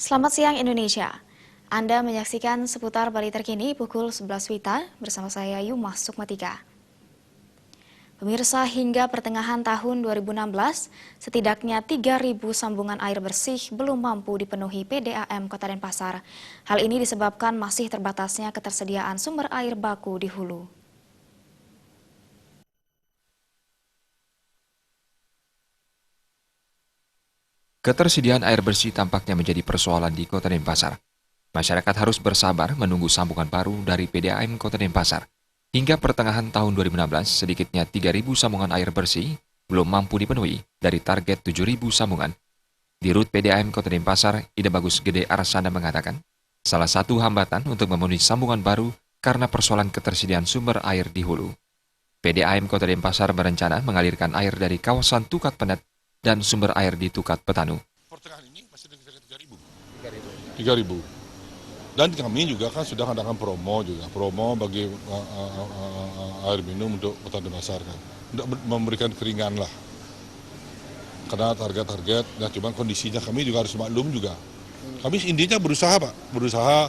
Selamat siang Indonesia. Anda menyaksikan seputar Bali terkini pukul 11 WITA bersama saya Yuma Sukmatika. Pemirsa, hingga pertengahan tahun 2016, setidaknya 3.000 sambungan air bersih belum mampu dipenuhi PDAM Kota Denpasar. Hal ini disebabkan masih terbatasnya ketersediaan sumber air baku di hulu. Ketersediaan air bersih tampaknya menjadi persoalan di Kota Denpasar. Masyarakat harus bersabar menunggu sambungan baru dari PDAM Kota Denpasar. Hingga pertengahan tahun 2016, sedikitnya 3.000 sambungan air bersih belum mampu dipenuhi dari target 7.000 sambungan. Dirut PDAM Kota Denpasar, Ida Bagus Gede Arsana mengatakan, salah satu hambatan untuk memenuhi sambungan baru karena persoalan ketersediaan sumber air di hulu. PDAM Kota Denpasar berencana mengalirkan air dari kawasan Tukat Penet dan sumber air di Tukat Petanu. Pertengahan ini masih ada 3.000. 3.000. Dan kami juga kan sudah mengadakan promo bagi air minum untuk Kota Denpasar kan, untuk memberikan keringan lah. Karena target, dan cuma kondisinya kami juga harus maklum juga. Kami intinya berusaha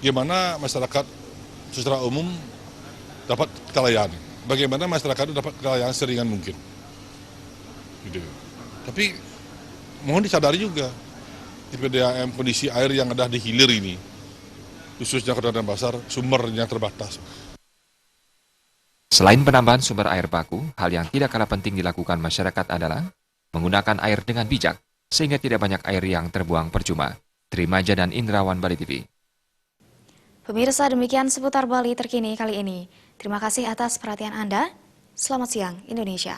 gimana masyarakat secara umum dapat kita layani. Bagaimana masyarakat itu dapat kita layani seringan mungkin. Gitu. Tapi mohon disadari juga di PDAM kondisi air yang ada di hilir ini, khususnya Kota Denpasar, sumbernya terbatas. Selain penambahan sumber air baku, hal yang tidak kalah penting dilakukan masyarakat adalah menggunakan air dengan bijak, sehingga tidak banyak air yang terbuang percuma. Trimaja dan Indrawan, Bali TV. Pemirsa, demikian seputar Bali terkini kali ini. Terima kasih atas perhatian Anda. Selamat siang Indonesia.